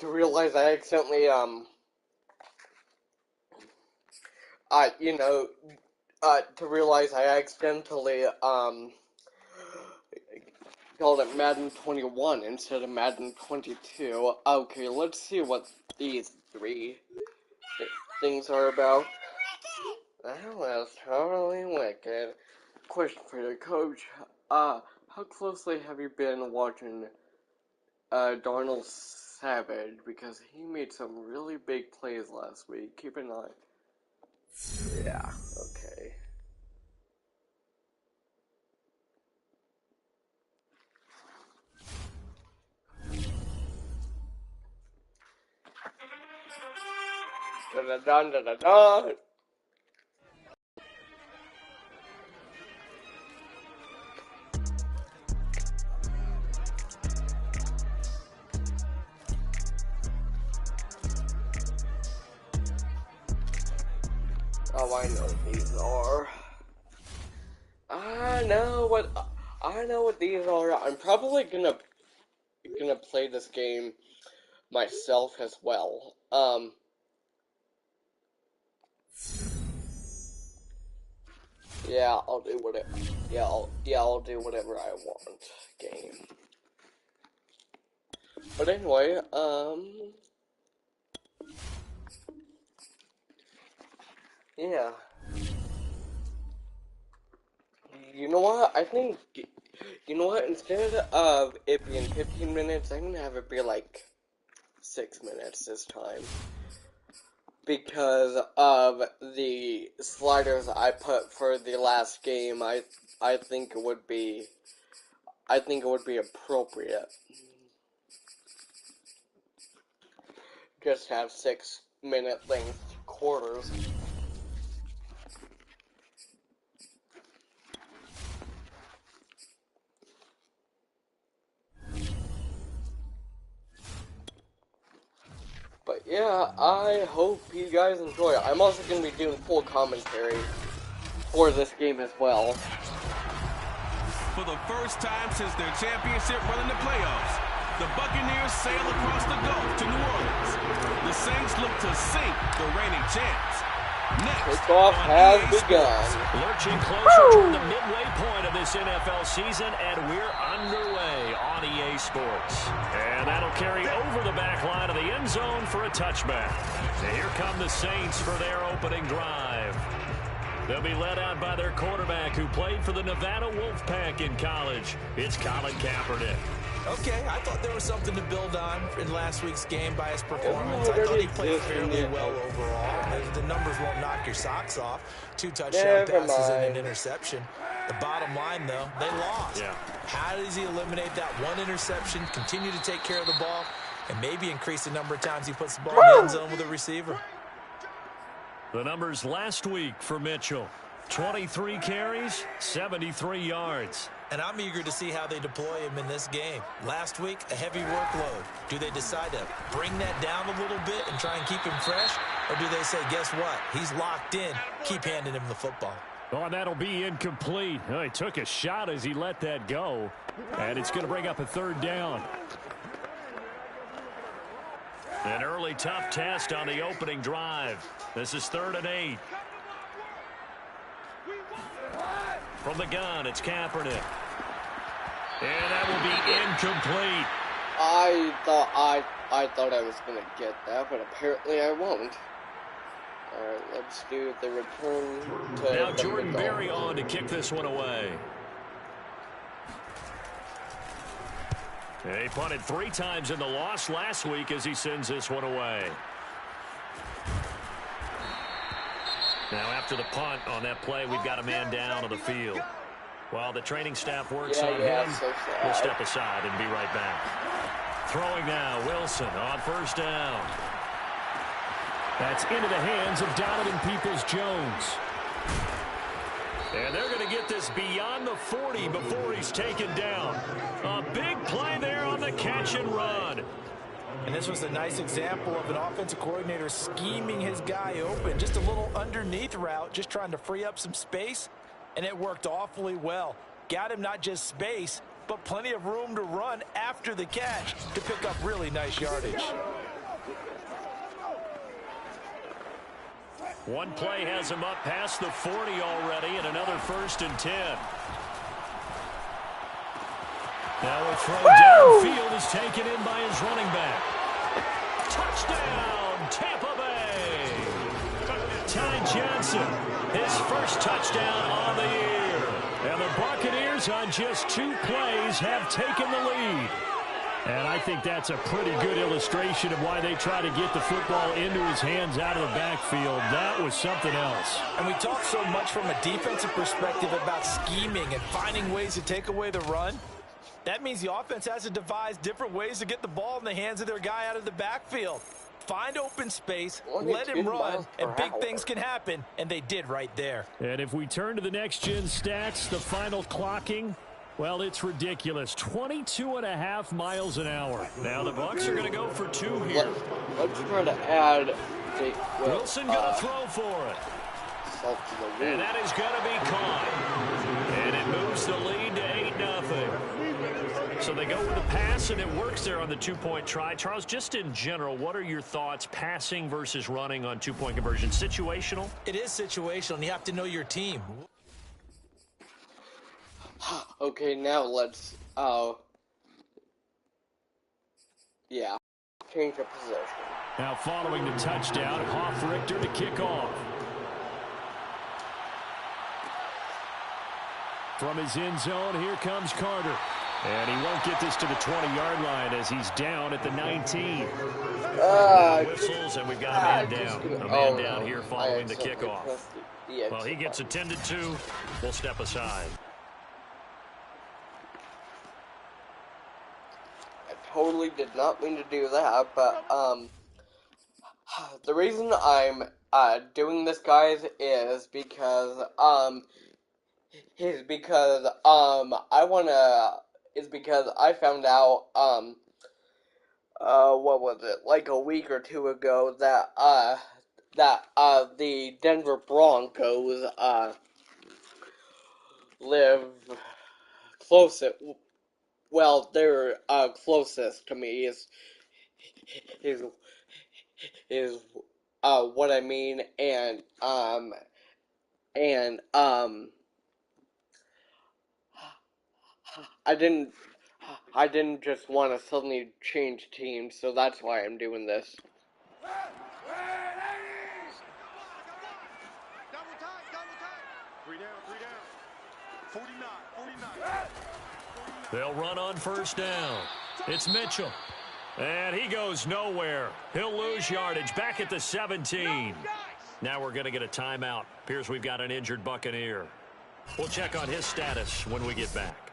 to realize I accidentally, called it Madden 21 instead of Madden 22. Okay, let's see what these three things are about. That was totally wicked. Question for the coach. How closely have you been watching Darnell Savage? Because he made some really big plays last week. Keep an eye. Yeah, okay. Da-da-dun-da-da-dun. Oh, I know what these are. I know what these are. I'm probably gonna play this game myself as well. Yeah, I'll do whatever. I'll do whatever I want. Game. But anyway, yeah. You know what? Instead of it being 15 minutes, I'm gonna have it be like 6 minutes this time. Because of the sliders I put for the last game, I think it would be appropriate. Just have 6-minute length quarters. But yeah, I hope you guys enjoy it. I'm also going to be doing full commentary for this game as well. For the first time since their championship run in the playoffs, the Buccaneers sail across the Gulf to New Orleans. The Saints look to sink the reigning champs. Next, kickoff has begun. Lurching closer toward the midway point of this NFL season, and we're underway on EA Sports. And that'll carry over the back line of the end zone for a touchback. And here come the Saints for their opening drive. They'll be led out by their quarterback who played for the Nevada Wolfpack in college. It's Colin Kaepernick. Okay, I thought there was something to build on in last week's game by his performance. I thought he played fairly well overall. The numbers won't knock your socks off. 2 touchdown passes and an interception. The bottom line, though, they lost. Yeah. How does he eliminate that one interception, continue to take care of the ball, and maybe increase the number of times he puts the ball in the end zone with a receiver? The numbers last week for Mitchell. 23 carries, 73 yards. And I'm eager to see how they deploy him in this game. Last week, a heavy workload. Do they decide to bring that down a little bit and try and keep him fresh? Or do they say, guess what? He's locked in. Keep handing him the football. Oh, and that'll be incomplete. Oh, he took a shot as he let that go. And it's going to bring up a 3rd down. An early tough test on the opening drive. This is 3rd and 8. From the gun, it's Kaepernick. And that will be incomplete. I thought I was gonna get that, but apparently I won't. Alright, let's do the return to now Jordan Berry on to kick this one away. He punted 3 times in the loss last week as he sends this one away. Now after the punt on that play, we've got a man down on the field. While the training staff works on him, we'll step aside and be right back. Throwing now, Wilson on 1st down. That's into the hands of Donovan Peoples-Jones. And they're going to get this beyond the 40 before he's taken down. A big play there on the catch and run. And this was a nice example of an offensive coordinator scheming his guy open. Just a little underneath route, just trying to free up some space, and it worked awfully well. Got him not just space, but plenty of room to run after the catch to pick up really nice yardage. One play has him up past the 40 already, and another 1st and 10. Now a throw downfield is taken in by his running back. Touchdown, Tampa Bay! Ty Johnson, his first touchdown on the year. And the Buccaneers, on just 2 plays, have taken the lead. And I think that's a pretty good illustration of why they try to get the football into his hands out of the backfield. That was something else. And we talk so much from a defensive perspective about scheming and finding ways to take away the run. That means the offense has to devise different ways to get the ball in the hands of their guy out of the backfield. Find open space, let him run, and big things can happen, and they did right there. And if we turn to the next-gen stats, the final clocking, well, it's ridiculous. 22.5 miles an hour. Now the Bucs are going to go for 2 here. Let's try to add... Wilson going to throw for it. And that is going to be caught. And it moves the lead to 8-0. So they go with the pass, and it works there on the 2-point try. Charles, just in general, what are your thoughts passing versus running on 2-point conversion? Situational? It is situational, and you have to know your team. Okay, now let's, change the position. Now following the touchdown, Hoff-Richter to kick off. From his end zone, here comes Carter. And he won't get this to the 20-yard line as he's down at the 19. Whistles, and we've got a man down. A man down here following the kickoff. Well, he gets attended to. We'll step aside. I totally did not mean to do that, but, the reason I'm, doing this, guys, is because I found out, what was it, like a week or 2 ago, that the Denver Broncos, live closest, well, they're, closest to me is what I mean, and I didn't just want to suddenly change teams, so that's why I'm doing this. They'll run on 1st down. It's Mitchell. And he goes nowhere. He'll lose yardage back at the 17. Now we're going to get a timeout. Appears we've got an injured Buccaneer. We'll check on his status when we get back.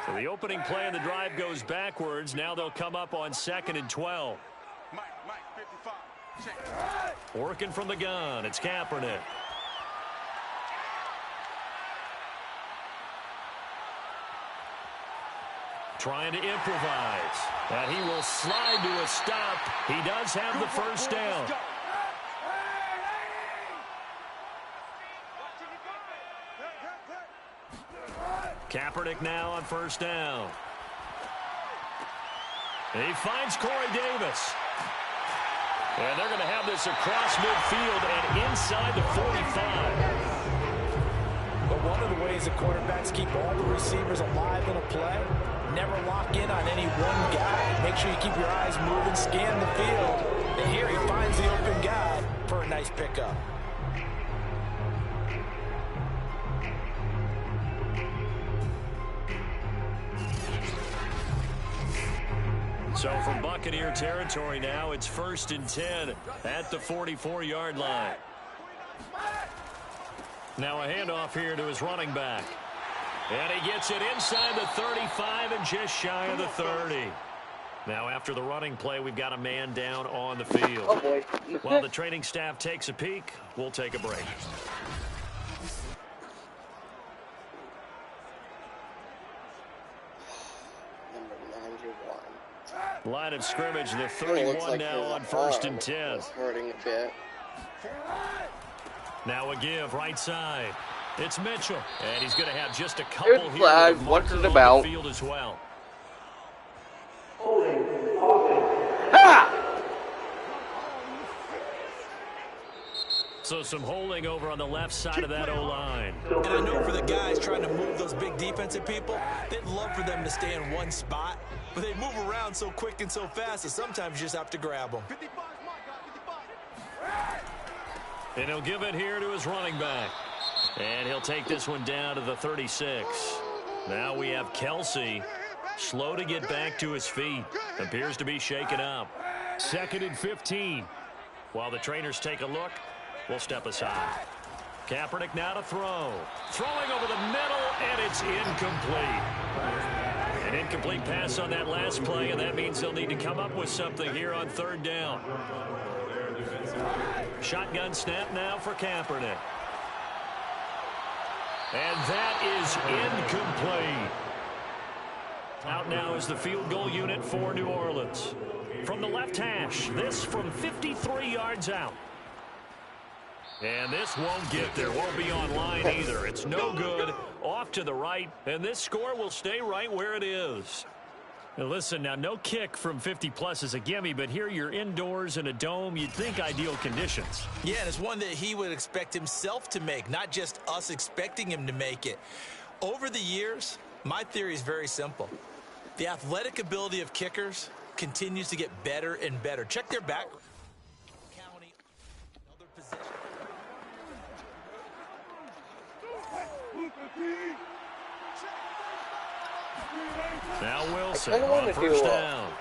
So the opening play of the drive goes backwards. Now they'll come up on 2nd and 12. Working from the gun, it's Kaepernick. Trying to improvise. And he will slide to a stop. He does have the 1st down. Kaepernick now on 1st down. And he finds Corey Davis. And they're going to have this across midfield and inside the 45. But one of the ways the quarterbacks keep all the receivers alive in a play, never lock in on any one guy. Make sure you keep your eyes moving, scan the field. And here he finds the open guy for a nice pickup. So from Buccaneer territory now, it's 1st and 10 at the 44-yard line. Now a handoff here to his running back. And he gets it inside the 35 and just shy of the 30. Now after the running play, we've got a man down on the field. Oh boy. While the training staff takes a peek, we'll take a break. Line of scrimmage, the 31 like now on 1st and 10. It's hurting a bit. Now a give right side. It's Mitchell, and he's going to have just a couple Good here. flag. What's it about? Field as well. Oh So some holding over on the left side of that O-line. And I know for the guys trying to move those big defensive people, they'd love for them to stay in one spot, but they move around so quick and so fast that sometimes you just have to grab them. And he'll give it here to his running back. And he'll take this one down to the 36. Now we have Kelsey, slow to get back to his feet. Appears to be shaken up. 2nd and 15. While the trainers take a look, we'll step aside. Kaepernick now to throw. Throwing over the middle, and it's incomplete. An incomplete pass on that last play, and that means they'll need to come up with something here on 3rd down. Shotgun snap now for Kaepernick. And that is incomplete. Out now is the field goal unit for New Orleans. From the left hash, this from 53 yards out. And this won't get there, won't be on line either. It's no good, off to the right, and this score will stay right where it is. Now listen, now no kick from 50-plus is a gimme, but here you're indoors in a dome. You'd think ideal conditions. Yeah, and it's one that he would expect himself to make, not just us expecting him to make it. Over the years, my theory is very simple. The athletic ability of kickers continues to get better and better. Check their back. County, another position. Now Wilson I kind of want on to first do down.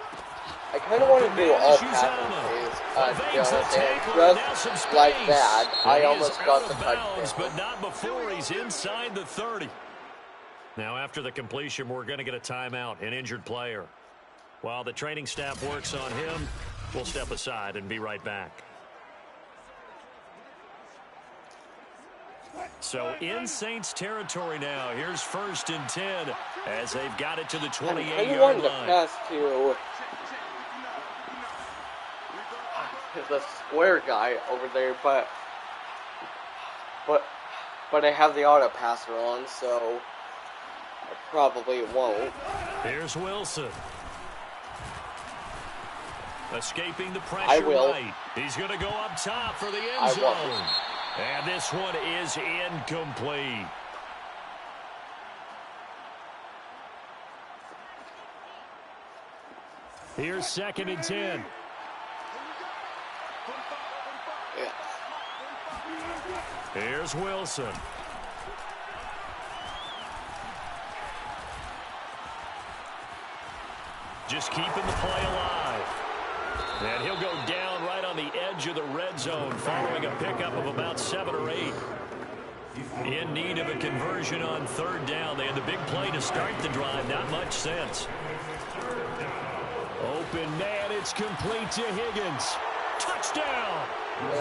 I kind of want to do all passing plays, and just like that, I almost got the touchdown. But not before he's inside the 30. Now after the completion, we're going to get a timeout, an injured player. While the training staff works on him, we'll step aside and be right back. So in Saints territory now. Here's 1st and 10 as they've got it to the 28-yard to line. pass to the square guy over there, but I have the auto passer on, so I probably won't. Here's Wilson. Escaping the pressure I will. right. He's going to go up top for the end zone. And this one is incomplete. Here's 2nd and 10. Yeah. Here's Wilson. Just keeping the play alive. And he'll go down right on the edge of the red zone following a pickup of about 7 or 8. In need of a conversion on 3rd down. They had the big play to start the drive. Not much sense. Open man. It's complete to Higgins. Touchdown.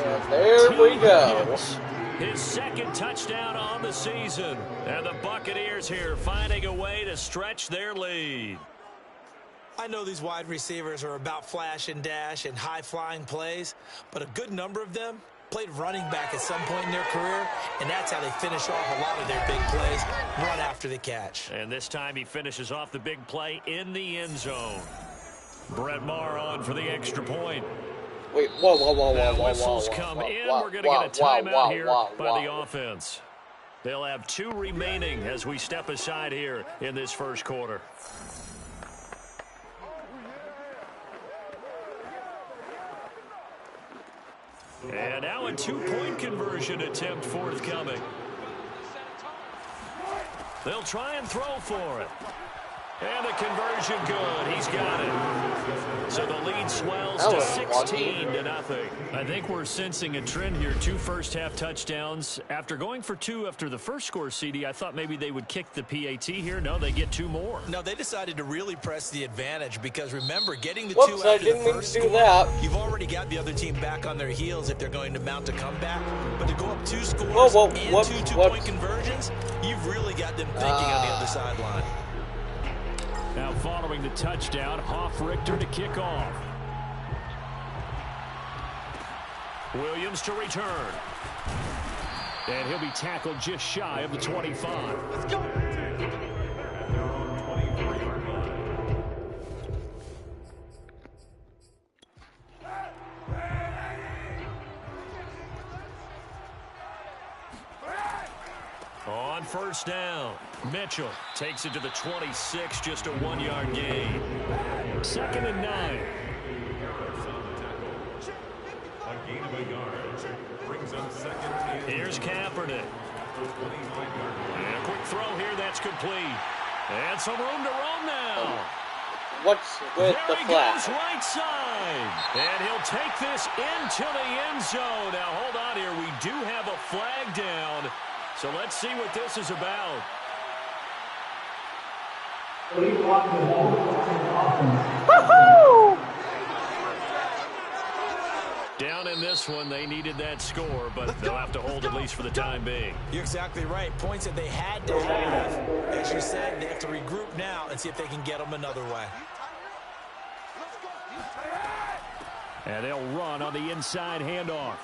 And there we go. His 2nd touchdown on the season. And the Buccaneers here finding a way to stretch their lead. I know these wide receivers are about flash and dash and high-flying plays, but a good number of them played running back at some point in their career, and that's how they finish off a lot of their big plays, run after the catch. And this time he finishes off the big play in the end zone. Brett Maher on for the extra point. Wait, whoa. Whistles come in. We're going to get a timeout here by the offense. They'll have 2 remaining as we step aside here in this first quarter. And now a 2-point conversion attempt forthcoming. They'll try and throw for it. And the conversion good. He's got it. So the lead swells to 16-0. I think we're sensing a trend here. 2 first-half touchdowns. After going for 2 after the first score, CD, I thought maybe they would kick the PAT here. No, they get 2 more. No, they decided to really press the advantage because, remember, getting the Whoops, 2 after the first score, you've already got the other team back on their heels if they're going to mount a comeback. But to go up 2 scores and 2 two-point conversions, you've really got them thinking on the other sideline. Now following the touchdown, Hoff-Richter to kick off. Williams to return. And he'll be tackled just shy of the 25. Let's go. On first down, Mitchell takes it to the 26, just a 1-yard gain. 2nd and 9. A gain of a yard brings up 2nd. Here's Kaepernick. And a quick throw here, that's complete. And some room to roam now. What's with the There he flag? goes right side. And he'll take this into the end zone. Now, hold on here. We do have a flag down. So let's see what this is about. Woohoo! Down in this one, they needed that score, but they'll have to hold at least for the time being. You're exactly right. Points that they had to have. As you said, they have to regroup now and see if they can get them another way. And they'll run on the inside handoff.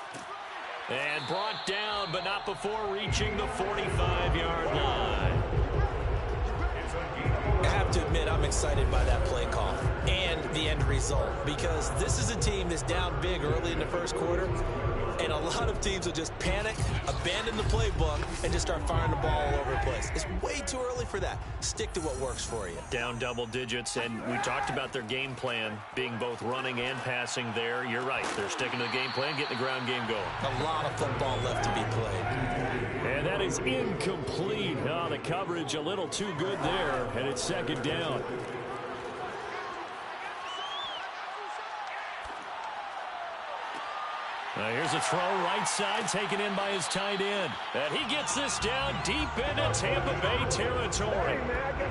And brought down, but not before reaching the 45-yard line. I have to admit, I'm excited by that play call and the end result, because this is a team that's down big early in the first quarter, and a lot of teams will just panic, abandon the playbook, and just start firing the ball all over the place. It's way too early for that. Stick to what works for you. Down double digits, and we talked about their game plan being both running and passing there. You're right. They're sticking to the game plan, getting the ground game going. A lot of football left to be played. And that is incomplete. Oh, the coverage a little too good there, and it's 2nd down. Here's a throw right side taken in by his tight end. And he gets this down deep into Tampa Bay territory.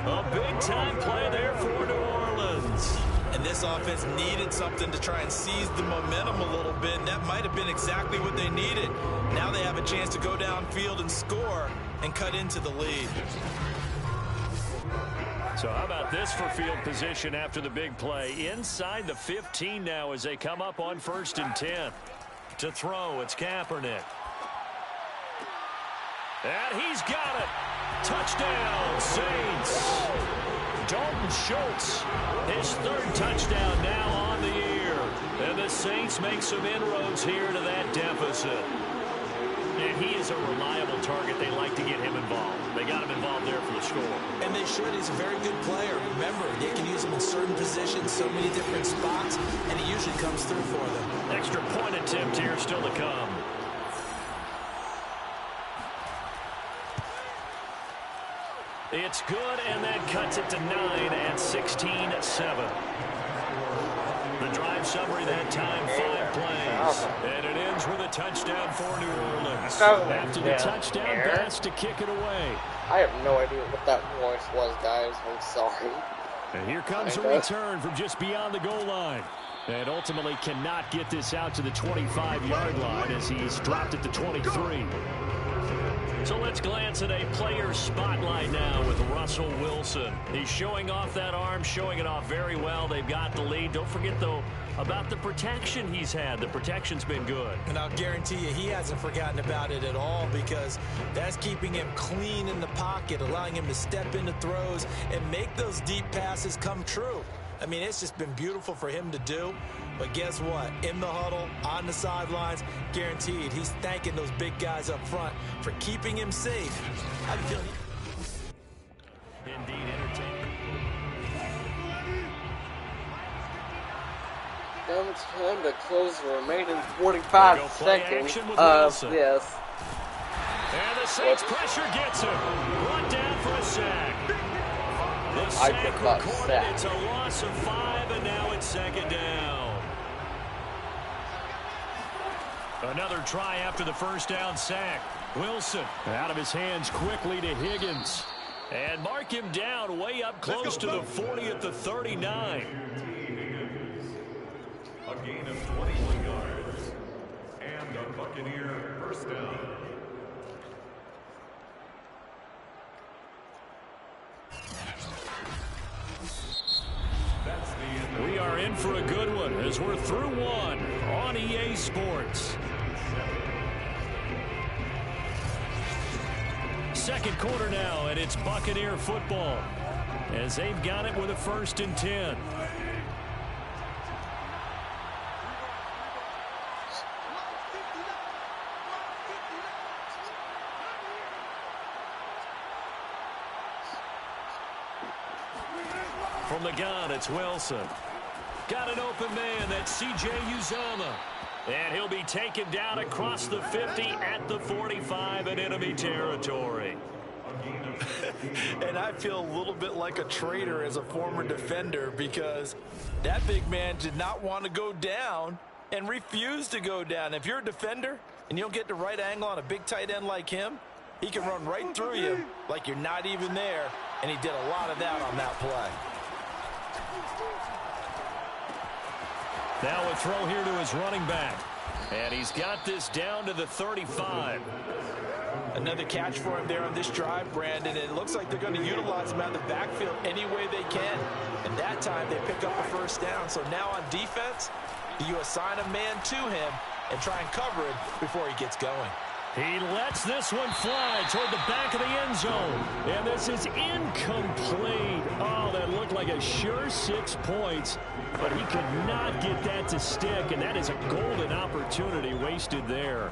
A big-time play there for New Orleans. And this offense needed something to try and seize the momentum a little bit, and that might have been exactly what they needed. Now they have a chance to go downfield and score and cut into the lead. So how about this for field position after the big play? Inside the 15 now as they come up on 1st and 10. To throw, it's Kaepernick. And he's got it. Touchdown, Saints. Dalton Schultz, his 3rd touchdown now on the year. And the Saints make some inroads here to that deficit. And he is a reliable target. They like to get him involved. They got him involved there for the score. And they should. He's a very good player. Remember, they can use him in certain positions, so many different spots, and he usually comes through for them. Extra point attempt here still to come. It's good, and that cuts it to 9 and 16-7. The drive summary that time, 5 plays. And it ends with a touchdown for New Orleans. After the touchdown pass to kick it away. I have no idea what that voice was, guys. I'm sorry. And here comes a return from just beyond the goal line. And ultimately cannot get this out to the 25-yard line as he's dropped at the 23. So let's glance at a player spotlight now with Russell Wilson. He's showing off that arm, showing it off very well. They've got the lead. Don't forget, though, about the protection he's had. The protection's been good. And I'll guarantee you he hasn't forgotten about it at all, because that's keeping him clean in the pocket, allowing him to step into throws and make those deep passes come true. I mean, it's just been beautiful for him to do. But guess what? In the huddle, on the sidelines, guaranteed he's thanking those big guys up front for keeping him safe. I feel Indeed, entertaining. Now it's time to close the remaining 45 seconds of this. And the Saints pressure gets him. Brought down for a sack. The sack recorded. It's a loss of 5, and now it's 2nd down. Another try after the first down sack. Wilson out of his hands quickly to Higgins. And mark him down way up close to the 40 at the 39. A gain of 21 yards. And a Buccaneer first down. We are in for a good one as we're through one on EA Sports. Second quarter now, and it's Buccaneer football as they've got it with a 1st and 10. From the gun, it's Wilson. Got an open man. That's C.J. Uzomah. And he'll be taken down across the 50 at the 45 in enemy territory. And I feel a little bit like a traitor as a former defender because that big man did not want to go down and refused to go down. If you're a defender and you don't get the right angle on a big tight end like him, he can run right through you like you're not even there, and he did a lot of that on that play. Now a throw here to his running back. And he's got this down to the 35. Another catch for him there on this drive, Brandon. And it looks like they're going to utilize him out of the backfield any way they can. And that time they pick up a first down. So now on defense, you assign a man to him and try and cover him before he gets going. He lets this one fly toward the back of the end zone. And this is incomplete. Oh, that looked like a sure 6 points. But he could not get that to stick. And that is a golden opportunity wasted there.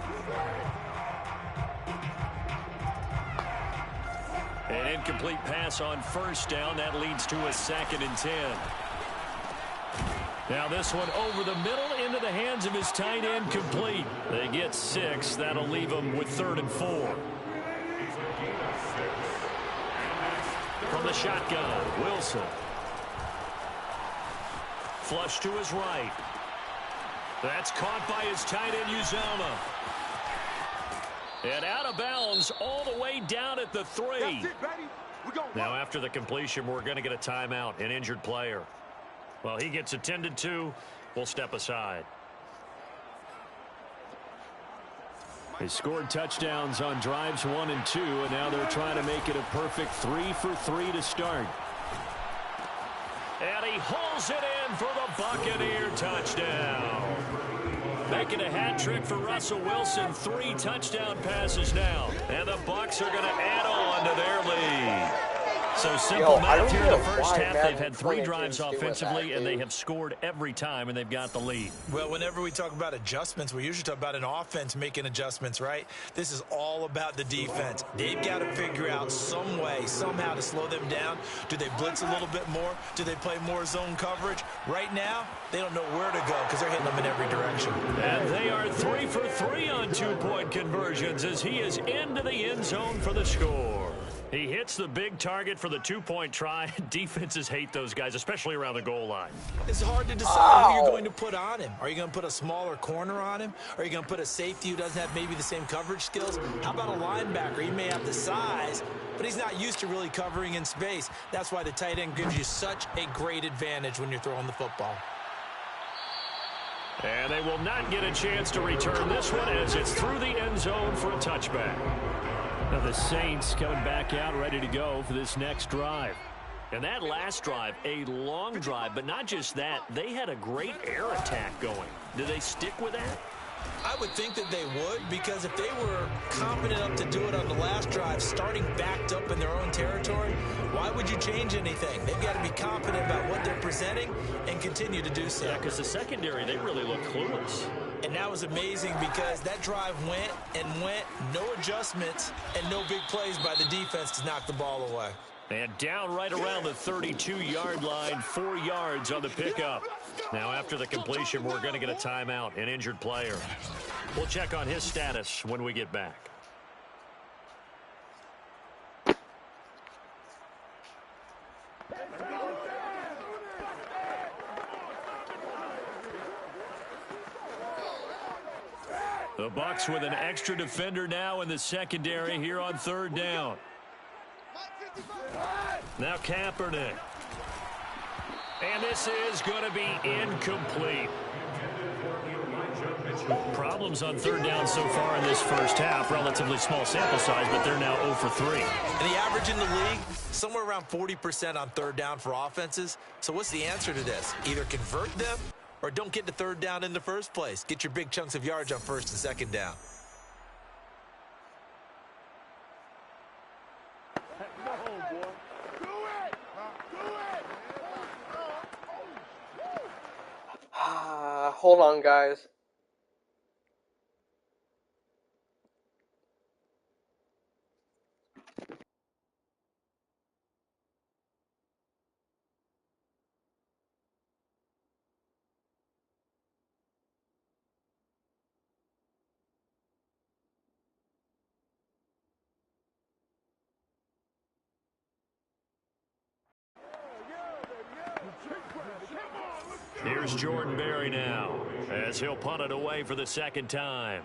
An incomplete pass on first down. That leads to a 2nd and 10. Now this one over the middle into the hands of his tight end, complete. They get 6. That'll leave them with 3rd and 4. From the shotgun, Wilson. Flush to his right. That's caught by his tight end, Uzomah. And out of bounds all the way down at the 3. Now after the completion, we're going to get a timeout, an injured player. Well, he gets attended to. We'll step aside. They scored touchdowns on drives 1 and 2, and now they're trying to make it a perfect 3 for 3 to start. And he hauls it in for the Buccaneer touchdown. Making a hat trick for Russell Wilson. 3 touchdown passes now. And the Bucs are going to add on to their lead. So simple math here in the first half. They've had 3 drives offensively, and they have scored every time, and they've got the lead. Well, whenever we talk about adjustments, we usually talk about an offense making adjustments, right? This is all about the defense. They've got to figure out some way, somehow to slow them down. Do they blitz a little bit more? Do they play more zone coverage? Right now, they don't know where to go because they're hitting them in every direction. And they are 3 for 3 on 2-point conversions as he is into the end zone for the score. He hits the big target for the 2-point try. Defenses hate those guys, especially around the goal line. It's hard to decide who you're going to put on him. Are you going to put a smaller corner on him? Are you going to put a safety who doesn't have maybe the same coverage skills? How about a linebacker? He may have the size, but he's not used to really covering in space. That's why the tight end gives you such a great advantage when you're throwing the football. And they will not get a chance to return this one as it's through the end zone for a touchback. Now the Saints coming back out ready to go for this next drive. And that last drive, a long drive, but not just that, they had a great air attack going. Do they stick with that? I would think that they would, because if they were confident enough to do it on the last drive, starting backed up in their own territory, why would you change anything? They've got to be confident about what they're presenting and continue to do so. Yeah, because the secondary, they really look clueless. And that was amazing because that drive went and went, no adjustments, and no big plays by the defense to knock the ball away. And down right around the 32-yard line, 4 yards on the pickup. Now after the completion, we're going to get a timeout, an injured player. We'll check on his status when we get back. The Bucs with an extra defender now in the secondary here on 3rd down. Now Kaepernick. And this is going to be incomplete. Problems on 3rd down so far in this first half. Relatively small sample size, but they're now 0 for 3. And the average in the league, somewhere around 40% on 3rd down for offenses. So what's the answer to this? Either convert them or don't get to 3rd down in the first place. Get your big chunks of yards on 1st and 2nd down. Hold on, guys. Here's Jordan Berry now, as he'll punt it away for the second time.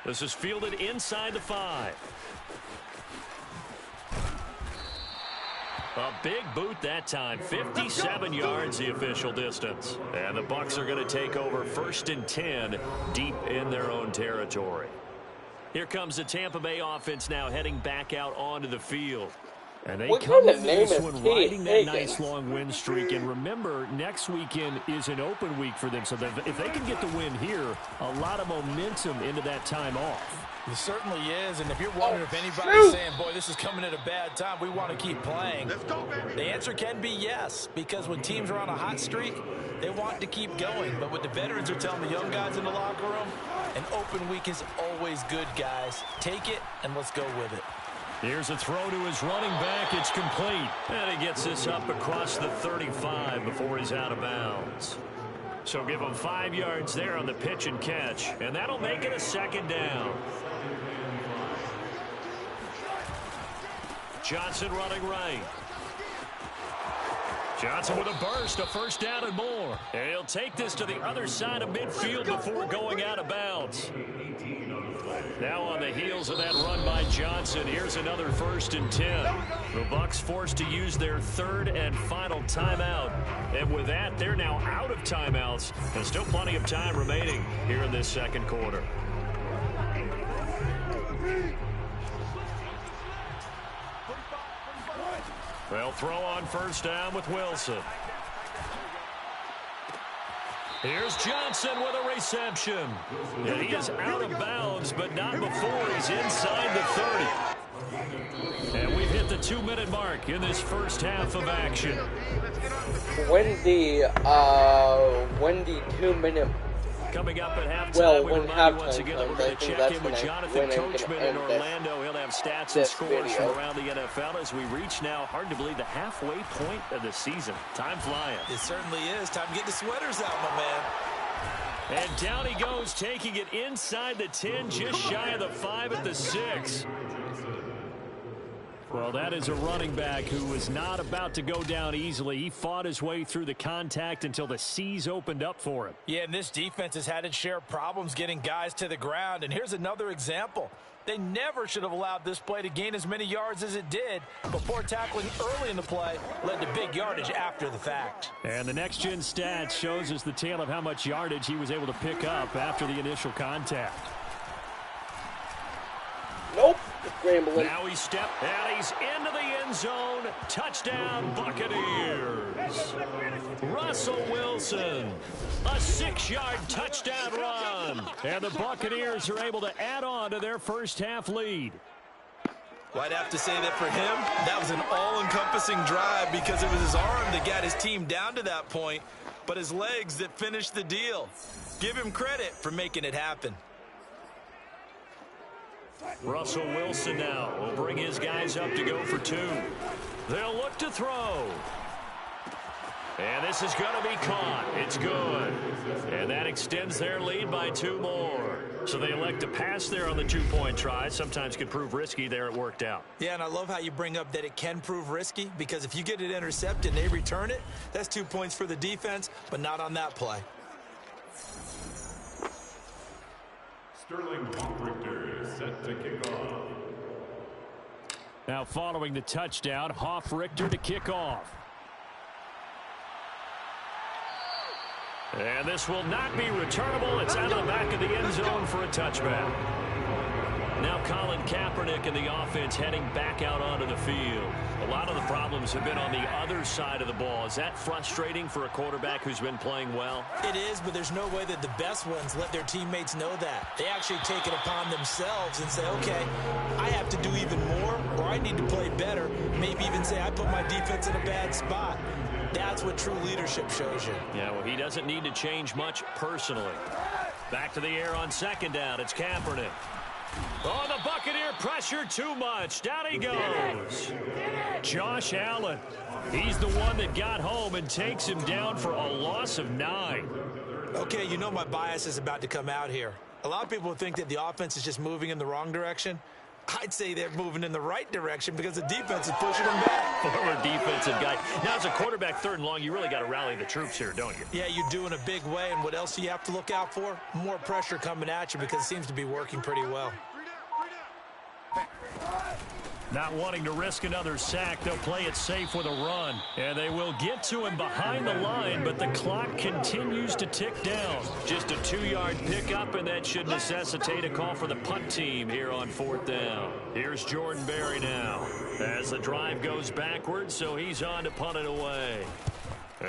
This is fielded inside the 5. A big boot that time. 57 yards the official distance. And the Bucs are going to take over 1st and 10 deep in their own territory. Here comes the Tampa Bay offense now heading back out onto the field. And they come into this one riding that nice long win streak. And remember, next weekend is an open week for them. So if they can get the win here, a lot of momentum into that time off. It certainly is. And if you're wondering if anybody's saying, boy, this is coming at a bad time, we want to keep playing, the answer can be yes. Because when teams are on a hot streak, they want to keep going. But what the veterans are telling the young guys in the locker room, an open week is always good, guys. Take it and let's go with it. Here's a throw to his running back. It's complete. And he gets this up across the 35 before he's out of bounds. So give him 5 yards there on the pitch and catch. And that'll make it a 2nd down. Johnson running right. Johnson with a burst, a 1st down and more. And he'll take this to the other side of midfield before going out of bounds. Now on the heels of that run by Johnson, here's another 1st and 10. The Bucs forced to use their 3rd and final timeout. And with that, they're now out of timeouts. And still plenty of time remaining here in this 2nd quarter. They'll throw on 1st down with Wilson. Here's Johnson with a reception. And he is out of bounds, but not before he's inside the 30. And we've hit the 2-minute mark in this first half of action. When the 2-minute coming up at halftime, well, we when remind you halftime once again that we're going to check in with Jonathan Coachman in Orlando. He'll have stats and scores from around the NFL as we reach now, hard to believe, the halfway point of the season. Time flying. It certainly is. Time to get the sweaters out, my man. And down he goes, taking it inside the 10, just shy of the 5 at the 6. Well, that is a running back who was not about to go down easily. He fought his way through the contact until the seas opened up for him. Yeah, and this defense has had its share of problems getting guys to the ground. And here's another example. They never should have allowed this play to gain as many yards as it did. But poor tackling early in the play led to big yardage after the fact. And the next-gen stats shows us the tale of how much yardage he was able to pick up after the initial contact. Nope. Scrambling. Now he stepped, and he's into the end zone. Touchdown, Buccaneers. Russell Wilson, a 6-yard touchdown run. And the Buccaneers are able to add on to their first half lead. Well, I'd have to say that for him, that was an all-encompassing drive because it was his arm that got his team down to that point, but his legs that finished the deal. Give him credit for making it happen. Russell Wilson now will bring his guys up to go for 2. They'll look to throw. And this is going to be caught. It's good. And that extends their lead by 2 more. So they elect to pass there on the 2-point try. Sometimes could prove risky. There it worked out. Yeah, and I love how you bring up that it can prove risky because if you get it intercepted and they return it, that's 2 points for the defense, but not on that play. Sterling Hoff-Richter is set to kick off. Now following the touchdown, Hoff-Richter to kick off. And this will not be returnable. It's out of the back of the end zone for a touchback. Now Colin Kaepernick and the offense heading back out onto the field. A lot of the problems have been on the other side of the ball. Is that frustrating for a quarterback who's been playing well? It is, but there's no way that the best ones let their teammates know that. They actually take it upon themselves and say, okay, I have to do even more, or I need to play better. Maybe even say I put my defense in a bad spot. That's what true leadership shows you. Yeah, well, he doesn't need to change much personally. Back to the air on 2nd down. It's Kaepernick. Oh, the Buccaneer pressure too much. Down he goes. Josh Allen. He's the one that got home and takes him down for a loss of 9. Okay, you know my bias is about to come out here. A lot of people think that the offense is just moving in the wrong direction. I'd say they're moving in the right direction because the defense is pushing them back. Former defensive guy. Now, as a quarterback, 3rd and long, you really got to rally the troops here, don't you? Yeah, you do in a big way. And what else do you have to look out for? More pressure coming at you because it seems to be working pretty well. Not wanting to risk another sack, they'll play it safe with a run. And they will get to him behind the line, but the clock continues to tick down. Just a 2-yard pickup, and that should necessitate a call for the punt team here on 4th down. Here's Jordan Berry now as the drive goes backwards, so he's on to punt it away.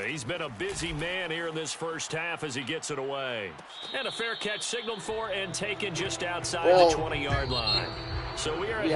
He's been a busy man here in this first half as he gets it away. And a fair catch signaled for and taken just outside the 20-yard line. So we are